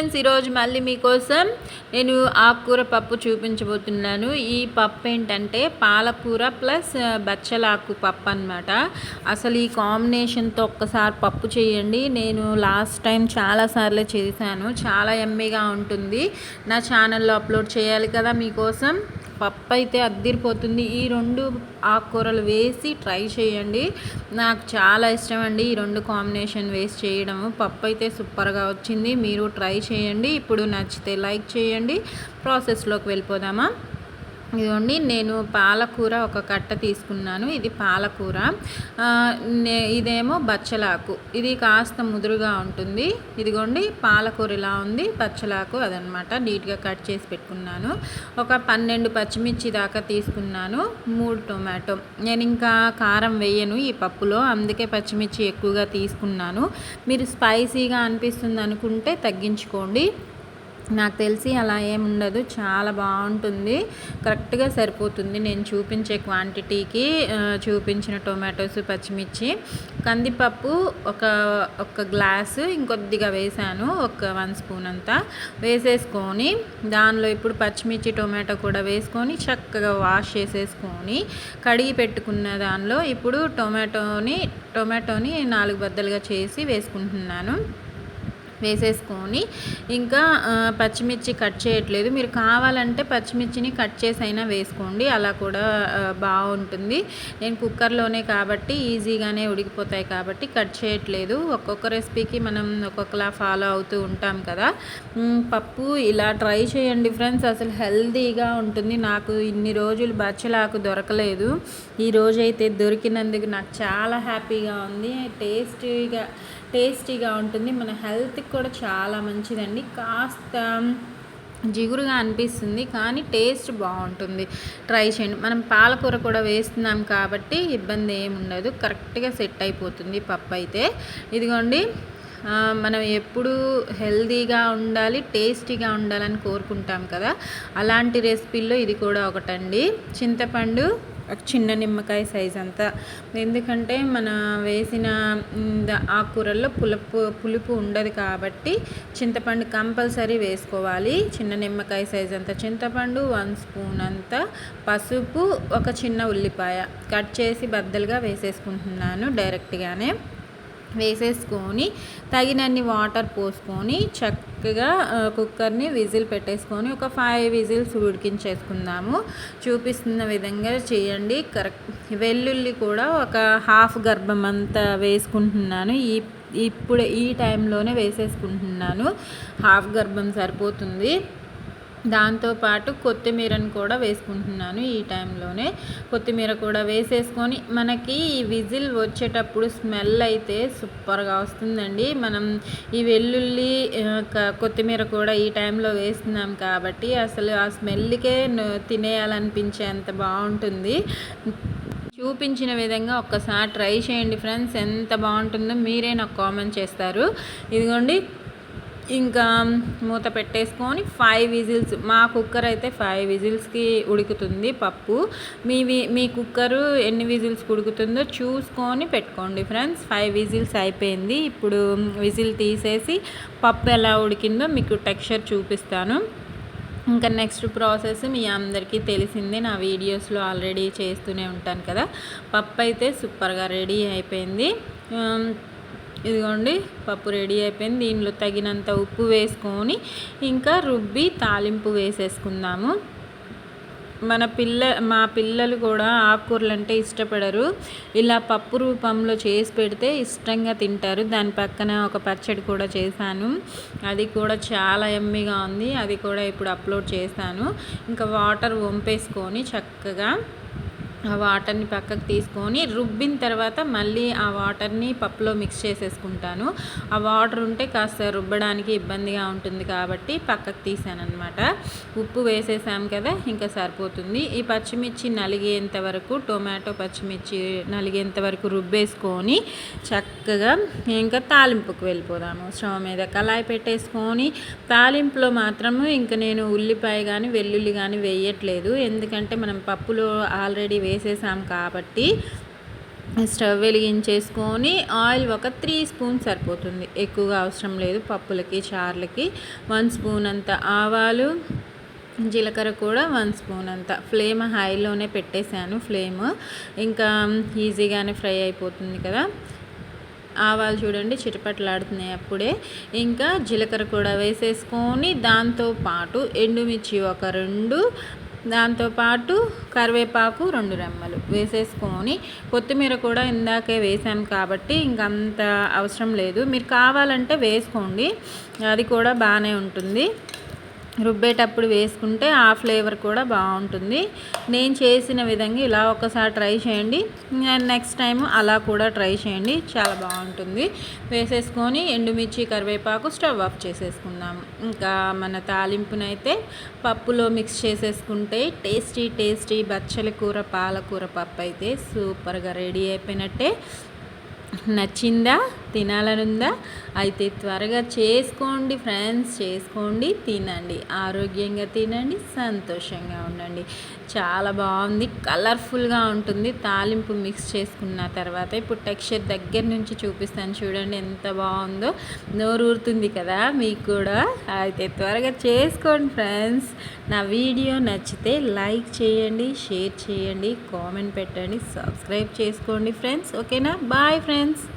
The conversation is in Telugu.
ఫ్రెండ్స్, ఈరోజు మళ్ళీ మీకోసం నేను ఆకుకూర పప్పు చూపించబోతున్నాను. ఈ పప్పు ఏంటంటే పాలకూర ప్లస్ బచ్చలాకు పప్పు అన్నమాట. అసలు ఈ కాంబినేషన్తో ఒక్కసారి పప్పు చేయండి. నేను లాస్ట్ టైం చాలాసార్లు చేశాను. చాలా యమ్మీగా ఉంటుంది. నా ఛానల్లో అప్లోడ్ చేయాలి కదా మీకోసం. పప్పు అయితే అద్దిరిపోతుంది. ఈ రెండు ఆకుకూరలు వేసి ట్రై చేయండి. నాకు చాలా ఇష్టం అండి ఈ రెండు కాంబినేషన్ వేసి చేయడము. పప్పు అయితే సూపర్గా వచ్చింది. మీరు ట్రై చేయండి. ఇప్పుడు నచ్చితే లైక్ చేయండి. ప్రాసెస్లోకి వెళ్ళిపోదామా? ఇదిగోండి, నేను పాలకూర ఒక కట్ట తీసుకున్నాను. ఇది పాలకూర, ఇదేమో బచ్చలాకు. ఇది కాస్త ముదురుగా ఉంటుంది. ఇదిగోండి, పాలకూర ఇలా ఉంది, బచ్చలాకు అదనమాట. నీట్గా కట్ చేసి పెట్టుకున్నాను. ఒక 12 పచ్చిమిర్చి దాకా తీసుకున్నాను. 3 టొమాటో. నేను ఇంకా కారం వేయను ఈ పప్పులో, అందుకే పచ్చిమిర్చి ఎక్కువగా తీసుకున్నాను. మీరు స్పైసీగా అనిపిస్తుంది అనుకుంటే తగ్గించుకోండి. నాకు తెలిసి అలా ఏముండదు, చాలా బాగుంటుంది. కరెక్ట్గా సరిపోతుంది నేను చూపించే క్వాంటిటీకి. చూపించిన టొమాటోస్, పచ్చిమిర్చి, కందిపప్పు ఒక గ్లాసు ఇంకొద్దిగా వేసాను. ఒక 1 స్పూన్ అంతా వేసేసుకొని దానిలో ఇప్పుడు పచ్చిమిర్చి, టొమాటో కూడా వేసుకొని చక్కగా వాష్ చేసేసుకొని కడిగి పెట్టుకున్న దానిలో ఇప్పుడు టొమాటోని 4 బద్దలుగా చేసి వేసుకుంటున్నాను. వేసేసుకొని ఇంకా పచ్చిమిర్చి కట్ చేయట్లేదు. మీరు కావాలంటే పచ్చిమిర్చిని కట్ చేసి అయినా వేసుకోండి, అలా కూడా బాగుంటుంది. నేను కుక్కర్లోనే కాబట్టి ఈజీగానే ఉడికిపోతాయి కాబట్టి కట్ చేయట్లేదు. ఒక్కొక్క రెసిపీకి మనం ఒక్కొక్కలా ఫాలో అవుతూ ఉంటాం కదా. పప్పు ఇలా ట్రై చేయండి ఫ్రెండ్స్, అసలు హెల్తీగా ఉంటుంది. నాకు ఇన్ని రోజులు బచ్చలాకు దొరకలేదు. ఈ రోజైతే దొరికినందుకు నాకు చాలా హ్యాపీగా ఉంది. టేస్టీగా ఉంటుంది. మన హెల్త్కి కూడా చాలా మంచిదండి. కాస్త జిగురుగా అనిపిస్తుంది కానీ టేస్ట్ బాగుంటుంది. ట్రై చేయండి. మనం పాలకూర కూడా వేస్తున్నాం కాబట్టి ఇబ్బంది ఏమి ఉండదు. కరెక్ట్గా సెట్ అయిపోతుంది పప్పు అయితే. ఇదిగోండి, మనం ఎప్పుడు హెల్తీగా ఉండాలి, టేస్టీగా ఉండాలని కోరుకుంటాం కదా. అలాంటి రెసిపీల్లో ఇది కూడా ఒకటండి. చింతపండు చిన్న నిమ్మకాయ సైజ్ అంతా, ఎందుకంటే మన వేసిన ఆకుకూరల్లో పులుపు ఉండదు కాబట్టి చింతపండు కంపల్సరీ వేసుకోవాలి. చిన్న నిమ్మకాయ సైజ్ అంతా చింతపండు, 1 స్పూన్ అంతా పసుపు, ఒక చిన్న ఉల్లిపాయ కట్ చేసి బద్దలుగా వేసేసుకుంటున్నాను. డైరెక్ట్గానే వేసేసుకొని తగినన్ని వాటర్ పోసుకొని చక్కగా కుక్కర్ని విజిల్ పెట్టేసుకొని ఒక 5 విజిల్స్ ఉడికించేసుకుందాము. చూపిస్తున్న విధంగా చేయండి. కరెక్ట్. వెల్లుల్లి కూడా ఒక హాఫ్ గర్భం అంతా వేసుకుంటున్నాను. ఇప్పుడు ఈ టైంలోనే వేసేసుకుంటున్నాను. హాఫ్ గర్భం సరిపోతుంది. దాంతోపాటు కొత్తిమీరను కూడా వేసుకుంటున్నాను. ఈ టైంలోనే కొత్తిమీర కూడా వేసేసుకొని మనకి ఈ విజిల్ వచ్చేటప్పుడు స్మెల్ అయితే సూపర్గా వస్తుందండి. మనం ఈ వెల్లుల్లి, కొత్తిమీర కూడా ఈ టైంలో వేస్తున్నాం కాబట్టి అసలు ఆ స్మెల్కే తినేయాలనిపించేంత బాగుంటుంది. చూపించిన విధంగా ఒక్కసారి ట్రై చేయండి ఫ్రెండ్స్, ఎంత బాగుంటుందో మీరే నాకు కామెంట్ చేస్తారు. ఇదిగోండి, ఇంకా మూత పెట్టేసుకొని 5 విజిల్స్, మా కుక్కర్ అయితే 5 విజిల్స్కి ఉడుకుతుంది పప్పు. మీ కుక్కరు ఎన్ని విజిల్స్కి ఉడుకుతుందో చూసుకొని పెట్టుకోండి ఫ్రెండ్స్. 5 విజిల్స్ అయిపోయింది. ఇప్పుడు విజిల్ తీసేసి పప్పు ఎలా ఉడికిందో మీకు టెక్స్చర్ చూపిస్తాను. ఇంకా నెక్స్ట్ ప్రాసెస్ మీ అందరికీ తెలిసిందే, నా వీడియోస్లో ఆల్రెడీ చేస్తూనే ఉంటాను కదా. పప్పు అయితే సూపర్గా రెడీ అయిపోయింది. ఇదిగోండి, పప్పు రెడీ అయిపోయింది. దీనిలో తగినంత ఉప్పు వేసుకొని ఇంకా రుబ్బి తాలింపు వేసేసుకుందాము. మా పిల్లలు కూడా ఆకుకూరలు అంటే ఇష్టపడరు. ఇలా పప్పు రూపంలో చేసి పెడితే ఇష్టంగా తింటారు. దాని పక్కన ఒక పచ్చడి కూడా చేశాను, అది కూడా చాలా యమ్మీగా ఉంది. అది కూడా ఇప్పుడు అప్లోడ్ చేశాను. ఇంకా వాటర్ వంపేసుకొని చక్కగా ఆ వాటర్ని పక్కకు తీసుకొని రుబ్బిన తర్వాత మళ్ళీ ఆ వాటర్ని పప్పులో మిక్స్ చేసేసుకుంటాను. ఆ వాటర్ ఉంటే కాస్త రుబ్బడానికి ఇబ్బందిగా ఉంటుంది కాబట్టి పక్కకు తీసాను అనమాట. ఉప్పు వేసేసాం కదా, ఇంకా సరిపోతుంది. ఈ పచ్చిమిర్చి నలిగేంత వరకు, టొమాటో పచ్చిమిర్చి నలిగేంత వరకు రుబ్బేసుకొని చక్కగా ఇంకా తాలింపుకు వెళ్ళిపోదాము. స్టవ్ మీద కళాయి పెట్టేసుకొని తాలింపులో మాత్రము ఇంకా నేను ఉల్లిపాయ కానీ వెల్లుల్లి కానీ వేయట్లేదు. ఎందుకంటే మనం పప్పులో ఆల్రెడీ వేసేసాం కాబట్టి స్టవ్ వెలిగించేసుకొని ఆయిల్ ఒక 3 స్పూన్స్ సరిపోతుంది, ఎక్కువగా అవసరం లేదు. పప్పులకి చార్లకి 1 స్పూన్ అంత ఆవాలు, జీలకర్ర కూడా 1 స్పూన్ అంత. ఫ్లేమ్ హైలోనే పెట్టేశాను ఫ్లేమ్, ఇంకా ఈజీగానే ఫ్రై అయిపోతుంది కదా. ఆవాలు చూడండి చిటపట్లాడుతున్నాయి అప్పుడే. ఇంకా జీలకర్ర కూడా వేసేసుకొని దాంతోపాటు ఎండుమిర్చి ఒక 2, దాంతోపాటు కరివేపాకు 2 రెమ్మలు వేసేసుకొని, కొత్తిమీర కూడా ఇందాకే వేసాం కాబట్టి ఇంకంత అవసరం లేదు. మీరు కావాలంటే వేసుకోండి, అది కూడా బాగానే ఉంటుంది. రుబ్బేటప్పుడు వేసుకుంటే ఆ ఫ్లేవర్ కూడా బాగుంటుంది. నేను చేసిన విధంగా ఇలా ఒకసారి ట్రై చేయండి, నెక్స్ట్ టైం అలా కూడా ట్రై చేయండి, చాలా బాగుంటుంది. వేసేసుకొని ఎండుమిర్చి కరివేపాకు స్టవ్ ఆఫ్ చేసేసుకుందాము. ఇంకా మన తాలింపునైతే పప్పులో మిక్స్ చేసేసుకుంటే టేస్టీ బచ్చలి కూర పాలకూర పప్పు అయితే సూపర్గా రెడీ అయిపోయినట్టే. నచ్చిందా? తినాలనుందా? అయితే త్వరగా చేసుకోండి ఫ్రెండ్స్, చేసుకోండి, తినండి, ఆరోగ్యంగా తినండి, సంతోషంగా ఉండండి. చాలా బాగుంది, కలర్ఫుల్గా ఉంటుంది తాలింపు మిక్స్ చేసుకున్న తర్వాత. ఇప్పుడు టెక్స్చర్ దగ్గర నుంచి చూపిస్తాను చూడండి ఎంత బాగుందో, నోరూరుతుంది కదా మీకు కూడా. అయితే త్వరగా చేసుకోండి ఫ్రెండ్స్. నా వీడియో నచ్చితే లైక్ చేయండి, షేర్ చేయండి, కామెంట్ పెట్టండి, సబ్స్క్రైబ్ చేసుకోండి ఫ్రెండ్స్. ఓకేనా? Bye friends.